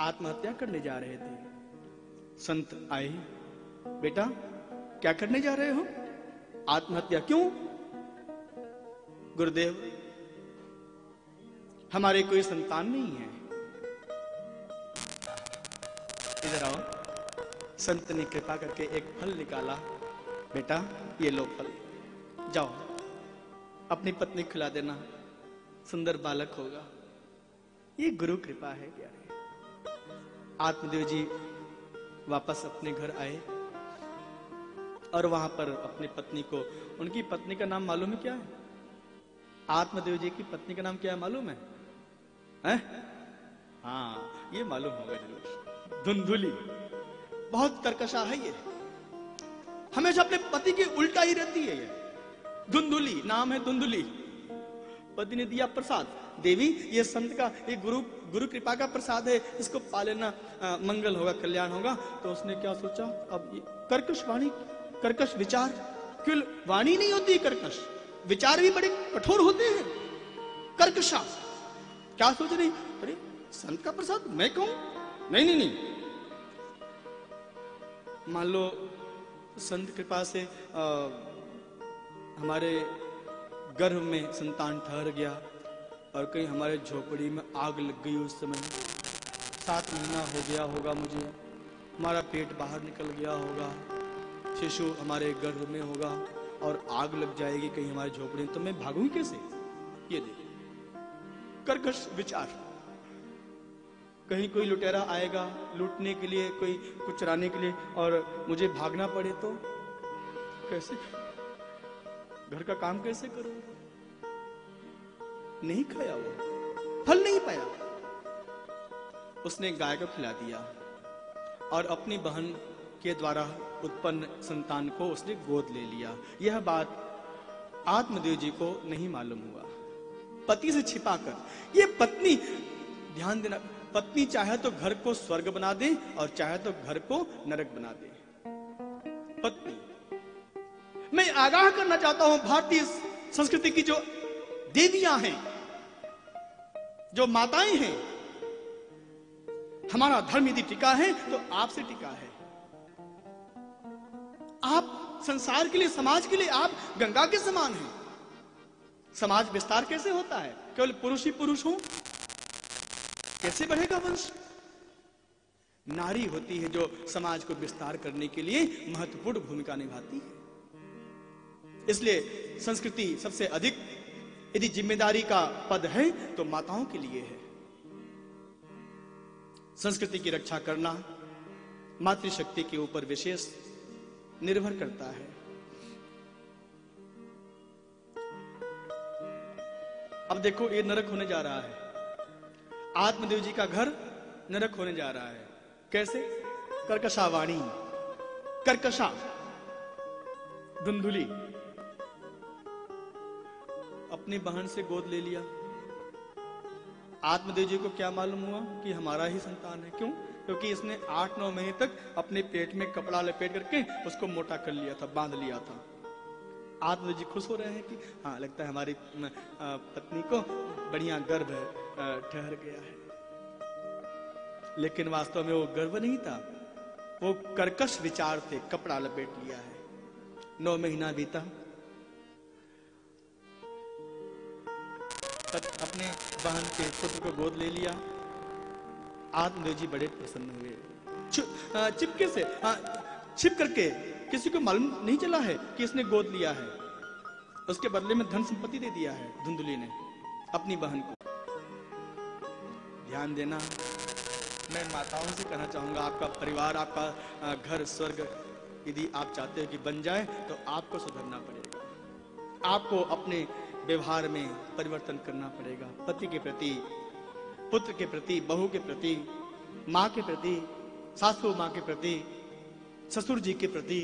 आत्महत्या करने जा रहे थे। संत आए, बेटा क्या करने जा रहे हो? आत्महत्या क्यों? गुरुदेव, हमारे कोई संतान नहीं है। इधर आओ। संत ने कृपा करके एक फल निकाला, बेटा ये लो फल, जाओ अपनी पत्नी खिला देना, सुंदर बालक होगा। ये गुरु कृपा है प्यारे। आत्मदेव जी वापस अपने घर आए और वहां पर अपनी पत्नी को, उनकी पत्नी का नाम मालूम है क्या है? आत्मदेव जी की पत्नी का नाम क्या है मालूम है? हाँ ये मालूम होगा जरूर, धुंधुली। बहुत कर्कशा है ये, हमेशा अपने पति के उल्टा ही रहती है ये। धुंधुली नाम है, धुंधुली। पति ने दिया प्रसाद, देवी ये संत का, ये गुरु कृपा का प्रसाद है, इसको पा लेना, मंगल होगा, कल्याण होगा। तो उसने क्या सोचा, अब ये कर्कश वाणी, कर्कश विचार, क्यों वाणी नहीं होती कर्कश, विचार भी बड़े कठोर होते हैं, कर्कशा। क्या सोच रही, अरे संत का प्रसाद मैं कहूं? नहीं नहीं नहीं। मान लो संत कृपा से हमारे गर्भ में संतान ठहर गया और कहीं हमारे झोपड़ी में आग लग गई, उस समय 7 महीना हो गया होगा मुझे, हमारा पेट बाहर निकल गया होगा, शिशु हमारे गर्भ में होगा और आग लग जाएगी कहीं हमारी झोपड़ी में, तो मैं भागूंगी कैसे? ये देखिए कर्कश विचार। कहीं कोई लुटेरा आएगा लूटने के लिए, कोई कुछ चुराने के लिए, और मुझे भागना पड़े तो कैसे? घर का काम कैसे करूं? नहीं खाया, वो फल नहीं पाया। उसने गाय को खिला दिया और अपनी बहन के द्वारा उत्पन्न संतान को उसने गोद ले लिया। यह बात आत्मदेव जी को नहीं मालूम हुआ, पति से छिपाकर। ये पत्नी, ध्यान देना, पत्नी चाहे तो घर को स्वर्ग बना दे और चाहे तो घर को नरक बना दे। पत्नी, मैं आगाह करना चाहता हूं भारतीय संस्कृति की जो देवियां हैं, जो माताएं हैं, हमारा धर्म यदि टिका है तो आपसे टिका है। आप संसार के लिए, समाज के लिए आप गंगा के समान हैं। समाज विस्तार कैसे होता है? केवल पुरुष ही पुरुष हो, कैसे बढ़ेगा वंश? नारी होती है जो समाज को विस्तार करने के लिए महत्वपूर्ण भूमिका निभाती है। इसलिए संस्कृति सबसे अधिक यदि जिम्मेदारी का पद है तो माताओं के लिए है। संस्कृति की रक्षा करना मातृशक्ति के ऊपर विशेष निर्भर करता है। अब देखो ये नरक होने जा रहा है, आत्मदेव जी का घर नरक होने जा रहा है। कैसे? कर्कशा वाणी, कर्कशा धुंधुली। अपनी बहन से गोद ले लिया। आत्मदेव जी को क्या मालूम हुआ कि हमारा ही संतान है। क्यों? क्योंकि इसने 8-9 महीने तक अपने पेट में कपड़ा लपेट करके उसको मोटा कर लिया था, बांध लिया था। आत्मदेव जी खुश हो रहे हैं कि हाँ, लगता है हमारी पत्नी को बढ़िया गर्भ ठहर गया है। लेकिन वास्तव में वो गर्भ नहीं था, वो कर्कश विचार थे, कपड़ा लपेट लिया है। 9 महीना बीता, अपने बहन के पुत्र को गोद ले लिया। आत्मदेव जी बड़े प्रसन्न हुए। चिपके से, छिप करके, किसी को मालूम नहीं चला है कि इसने गोद लिया है। उसके बदले में धन संपत्ति दे दिया है धुंधुली ने अपनी बहन को। ध्यान देना, मैं माताओं से कहना चाहूंगा, आपका परिवार, आपका घर स्वर्ग यदि आप चाहते हो कि बन जाए तो आपको सुधरना पड़ेगा। आपको अपने व्यवहार में परिवर्तन करना पड़ेगा। पति के प्रति, पुत्र के प्रति, बहू के प्रति, माँ के प्रति, सासू माँ के प्रति, ससुर जी के प्रति,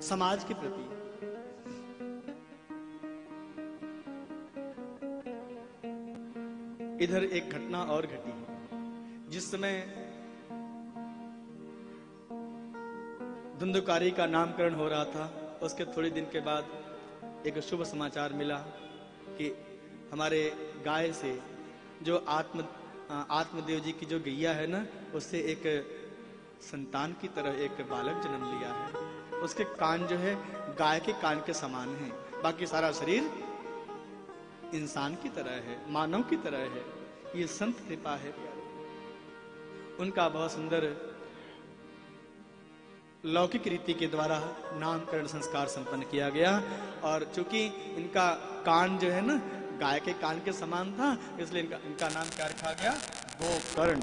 समाज के प्रति। इधर एक घटना और घटी। जिस समय धुंधुकारी का नामकरण हो रहा था, उसके थोड़े दिन के बाद एक शुभ समाचार मिला कि हमारे गाय से जो आत्मदेव जी की जो गैया है ना, उससे एक संतान की तरह एक बालक जन्म लिया है। उसके कान जो है गाय के कान के समान है, बाकी सारा शरीर इंसान की तरह है, मानव की तरह है। ये संत कृपा है प्यारे। उनका बहुत सुंदर लौकिक रीति के द्वारा नामकरण संस्कार संपन्न किया गया। और चूंकि इनका कान जो है ना गाय के कान के समान था, इसलिए इनका नाम क्या रखा गया? गोकर्ण।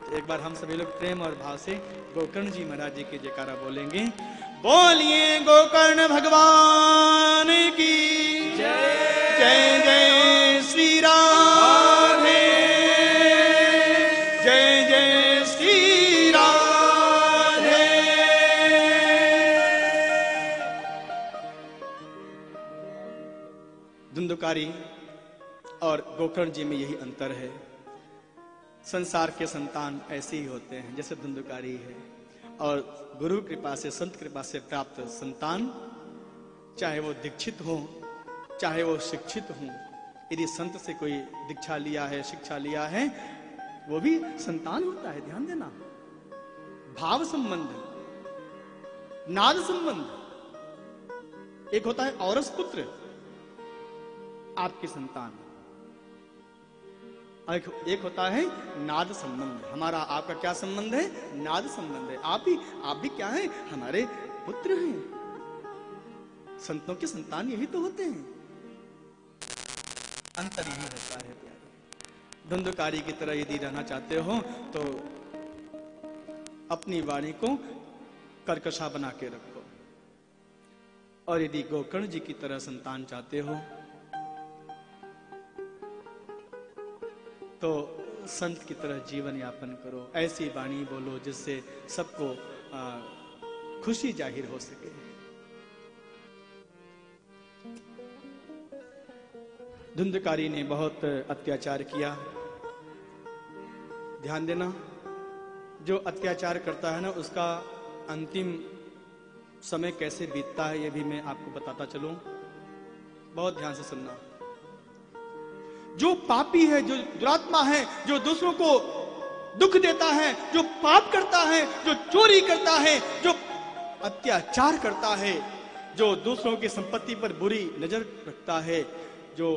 तो एक बार हम सभी लोग प्रेम और भाव से गोकर्ण जी महाराज जी के जयकारा बोलेंगे। बोलिए गोकर्ण भगवान की जय। जय जय श्री राधे, जय जय श्री राधे। धुंधुकारी और गोकर्ण जी में यही अंतर है। संसार के संतान ऐसे ही होते हैं जैसे धुंधुकारी है, और गुरु कृपा से, संत कृपा से प्राप्त संतान, चाहे वो दीक्षित हो चाहे वो शिक्षित हो, यदि संत से कोई दीक्षा लिया है, शिक्षा लिया है, वो भी संतान होता है। ध्यान देना, भाव संबंध, नाद संबंध। एक होता है औरस पुत्र, आपकी संतान, एक होता है नाद संबंध। हमारा आपका क्या संबंध है? नाद संबंध है। आप भी क्या है? हमारे पुत्र हैं। संतों के संतान यही तो होते हैं। अंतर यही होता है प्यारे। धुंधुकारी की तरह यदि रहना चाहते हो तो अपनी वाणी को कर्कशा बना के रखो, और यदि गोकर्ण जी की तरह संतान चाहते हो तो संत की तरह जीवन यापन करो। ऐसी वाणी बोलो जिससे सबको खुशी जाहिर हो सके। धुंधुकारी ने बहुत अत्याचार किया। ध्यान देना, जो अत्याचार करता है ना, उसका अंतिम समय कैसे बीतता है ये भी मैं आपको बताता चलूं। बहुत ध्यान से सुनना। जो पापी है, जो दुरात्मा है, जो दूसरों को दुख देता है, जो पाप करता है, जो चोरी करता है, जो अत्याचार करता है, जो दूसरों की संपत्ति पर बुरी नजर रखता है, जो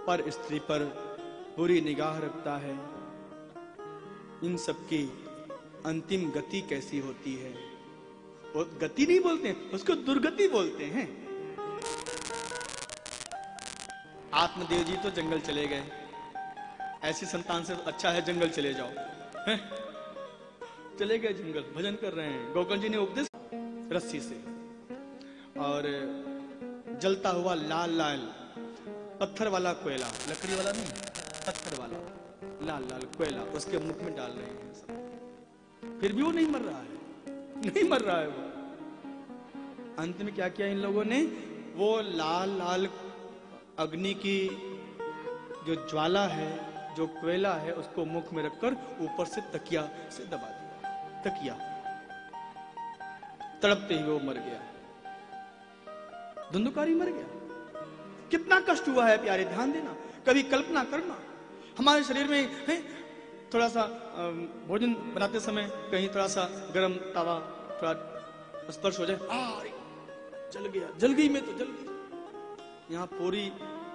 पर स्त्री पर बुरी निगाह रखता है, इन सब की अंतिम गति कैसी होती है? वो गति नहीं बोलते हैं, उसको दुर्गति बोलते हैं। आत्मदेव जी तो जंगल चले गए। ऐसी संतान से तो अच्छा है जंगल चले जाओ, है? चले गए जंगल, भजन कर रहे हैं। गोकर्ण जी ने उपदेश रस्सी से, और जलता हुआ लाल लाल पत्थर वाला कोयला, लकड़ी वाला नहीं, पत्थर वाला लाल लाल कोयला उसके मुख में डाल रहे हैं सब। फिर भी वो नहीं मर रहा है, नहीं मर रहा है वो। अंत में क्या किया इन लोगों ने? वो लाल लाल अग्नि की जो ज्वाला है, जो कोयला है, उसको मुख में रखकर ऊपर से तकिया से दबा दिया। तकिया तड़पते ही वो मर गया। धुंधुकारी मर गया। कितना कष्ट हुआ है प्यारे, ध्यान देना। कभी कल्पना करना, हमारे शरीर में है थोड़ा सा भोजन बनाते समय कहीं थोड़ा सा गर्म तवा थोड़ा स्पर्श हो जाए, जल गया, जल गई, मैं तो जल गई। यहाँ पूरी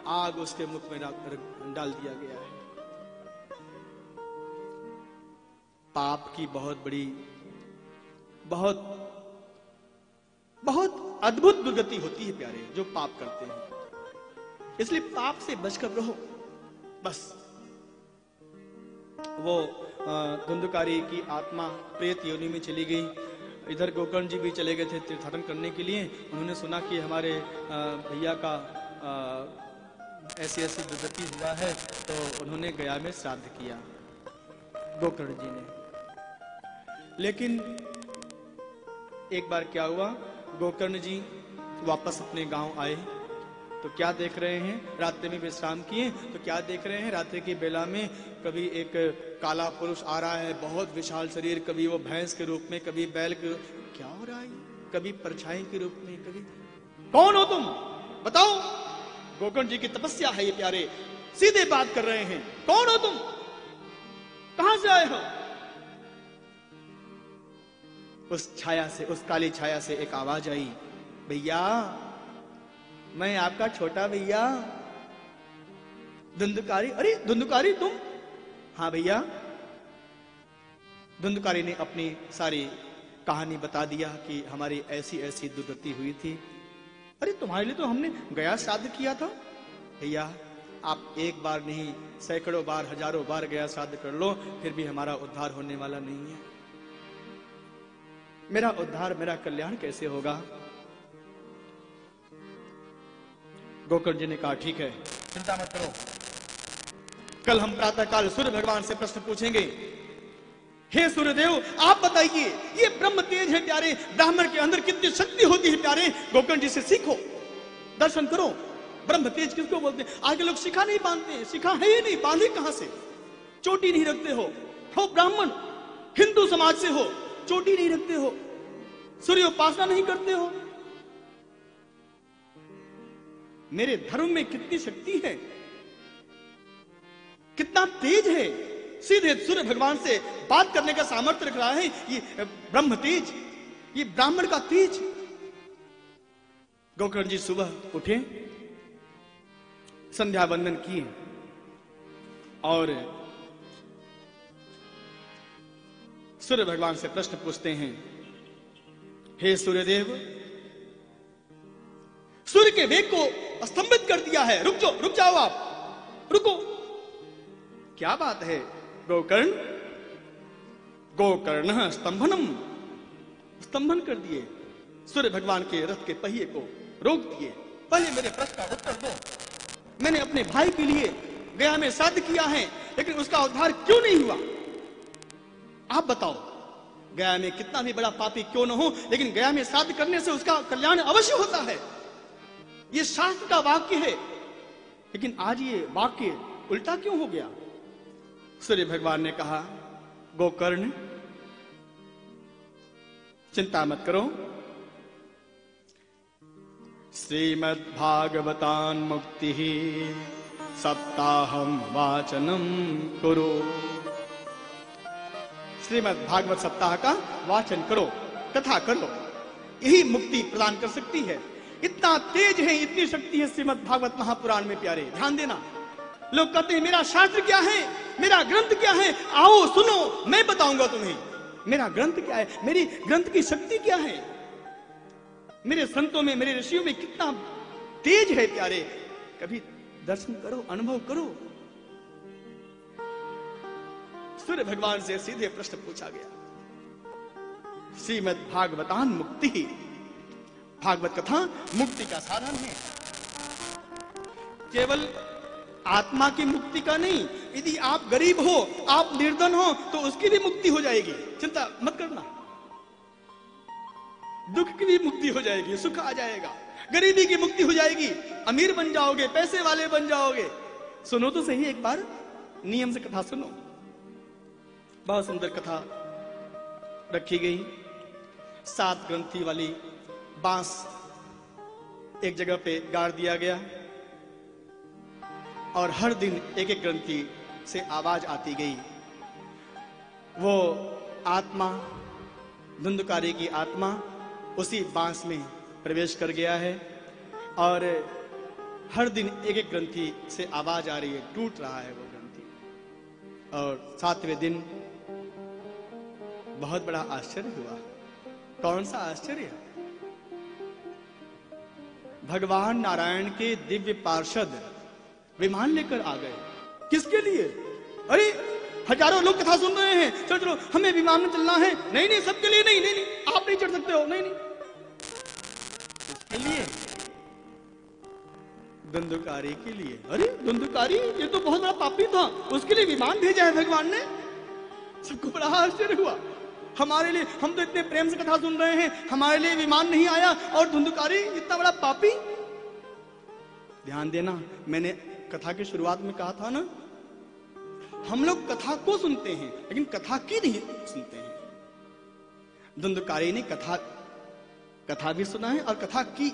आग उसके मुख में डाल दिया गया है। पाप की बहुत बड़ी, बहुत बहुत अद्भुत दुर्गति होती है प्यारे जो पाप करते हैं। इसलिए पाप से बचकर रहो बस। वो धुंधुकारी की आत्मा प्रेत योनि में चली गई। इधर गोकर्ण जी भी चले गए थे तीर्थाटन करने के लिए। उन्होंने सुना कि हमारे भैया का ऐसी ऐसी दुर्गति हुआ है, तो उन्होंने गया में श्राद्ध किया गोकर्ण जी ने। लेकिन एक बार क्या हुआ, गोकर्ण जी वापस अपने गांव आए तो क्या देख रहे हैं, रात्रि में विश्राम किए तो क्या देख रहे हैं, रात्रि की बेला में कभी एक काला पुरुष आ रहा है, बहुत विशाल शरीर, कभी वो भैंस के रूप में, कभी बैल के रूप, क्या हो रहा है, कभी परछाई के रूप में, कभी कौन हो तुम बताओ। गोकर्ण जी की तपस्या है ये प्यारे। सीधे बात कर रहे हैं। कौन हो तुम, कहां से आए हो? उस छाया से, उस काली छाया से एक आवाज आई, भैया मैं आपका छोटा भैया धुंधकारी। अरे धुंधकारी तुम? हाँ भैया। धुंधकारी ने अपनी सारी कहानी बता दिया कि हमारी ऐसी ऐसी दुर्गति हुई थी। अरे तुम्हारे लिए तो हमने गया श्राद्ध किया था। भैया आप एक बार नहीं, सैकड़ों बार, हजारों बार गया श्राद्ध कर लो, फिर भी हमारा उद्धार होने वाला नहीं है। मेरा उद्धार, मेरा कल्याण कैसे होगा? गोकर्ण जी ने कहा ठीक है, चिंता मत करो, कल हम प्रातःकाल सूर्य भगवान से प्रश्न पूछेंगे। हे सूर्यदेव आप बताइए, ये ब्रह्म तेज है प्यारे, ब्राह्मण के अंदर कितनी शक्ति होती है प्यारे, गोकर्ण जी से सीखो, दर्शन करो। ब्रह्म तेज किसको बोलते हैं? आगे लोग शिखा नहीं बांधते हैं, शिखा है ही नहीं, बांधे कहां से? चोटी नहीं रखते हो ब्राह्मण, हिंदू समाज से हो, चोटी नहीं रखते हो, सूर्योपासना नहीं करते हो। मेरे धर्म में कितनी शक्ति है, कितना तेज है, सीधे सूर्य भगवान से बात करने का सामर्थ्य रख रहा है। ये ब्रह्म तेज, ये ब्राह्मण का तेज। गोकर्ण जी सुबह उठे, संध्या वंदन किए और सूर्य भगवान से प्रश्न पूछते हैं, हे सूर्यदेव, सूर्य के वेग को स्तंभित कर दिया है, रुक जाओ आप, रुको। क्या बात है गोकर्ण? गोकर्ण स्तंभनम, स्तंभन कर दिए, सूर्य भगवान के रथ के पहिए को रोक दिए। पहले मेरे प्रश्न का उत्तर दो। मैंने अपने भाई के लिए गया में श्राद्ध किया है, लेकिन उसका उद्धार क्यों नहीं हुआ? आप बताओ। गया में कितना भी बड़ा पापी क्यों न हो, लेकिन गया में श्राद्ध करने से उसका कल्याण अवश्य होता है। ये शास्त्र का वाक्य है, लेकिन आज ये वाक्य उल्टा क्यों हो गया? सूर्य भगवान ने कहा, गोकर्ण चिंता मत करो, श्रीमद् भागवतान मुक्ति सप्ताहम वाचनम कुरु। श्रीमद् भागवत सप्ताह का वाचन करो, कथा कर लो, यही मुक्ति प्रदान कर सकती है। इतना तेज है, इतनी शक्ति है श्रीमद् भागवत महापुराण में प्यारे। ध्यान देना, लोग कहते हैं मेरा शास्त्र क्या है, मेरा ग्रंथ क्या है, आओ सुनो, मैं बताऊंगा तुम्हें मेरा ग्रंथ क्या है, मेरी ग्रंथ की शक्ति क्या है, मेरे संतों में, मेरे ऋषियों में कितना तेज है प्यारे। कभी दर्शन करो, अनुभव करो। सूर्य भगवान से सीधे प्रश्न पूछा गया। श्रीमद् भागवतान मुक्ति, भागवत कथा मुक्ति का साधन है, केवल आत्मा की मुक्ति का नहीं। यदि आप गरीब हो, आप निर्धन हो, तो उसकी भी मुक्ति हो जाएगी, चिंता मत करना। दुख की भी मुक्ति हो जाएगी, सुख आ जाएगा, गरीबी की मुक्ति हो जाएगी, अमीर बन जाओगे, पैसे वाले बन जाओगे। सुनो तो सही एक बार, नियम से कथा सुनो। बहुत सुंदर कथा रखी गई। 7 ग्रंथि वाली बांस एक जगह पे गाड़ दिया गया और हर दिन एक एक ग्रंथि से आवाज आती गई। वो आत्मा, धुंधकारी की आत्मा उसी बांस में प्रवेश कर गया है और हर दिन एक एक ग्रंथि से आवाज आ रही है, टूट रहा है वो ग्रंथि। और 7वें दिन बहुत बड़ा आश्चर्य हुआ। कौन सा आश्चर्य? भगवान नारायण के दिव्य पार्षद विमान लेकर आ गए। किसके लिए? अरे हजारों लोग कथा सुन रहे हैं, चलो चलो हमें विमान में चलना है। नहीं नहीं, सबके लिए नहीं, नहीं नहीं, आप नहीं चढ़ सकते हो, नहीं नहीं। किसके लिए? धुंधकारी के लिए। अरे धुंधकारी ये तो बहुत बड़ा पापी था, उसके लिए विमान भेजा है भगवान ने। सबको बड़ा आश्चर्य हुआ। हमारे लिए, हम तो इतने प्रेम से कथा सुन रहे हैं, हमारे लिए विमान नहीं आया और धुंधकारी इतना बड़ा पापी। ध्यान देना, मैंने कथा की शुरुआत में कहा था ना, हम लोग कथा को सुनते हैं लेकिन कथा की नहीं सुनते हैं। धुंधकारी ने कथा भी सुना है और कथा की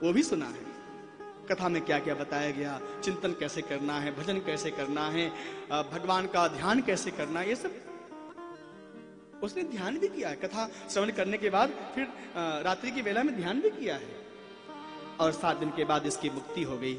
वो भी सुना है। कथा में क्या क्या बताया गया, चिंतन कैसे करना है, भजन कैसे करना है, भगवान का ध्यान कैसे करना है, ये सब उसने ध्यान भी किया है। कथा श्रवण करने के बाद फिर रात्रि की वेला में ध्यान भी किया है, और 7 दिन के बाद इसकी मुक्ति हो गई।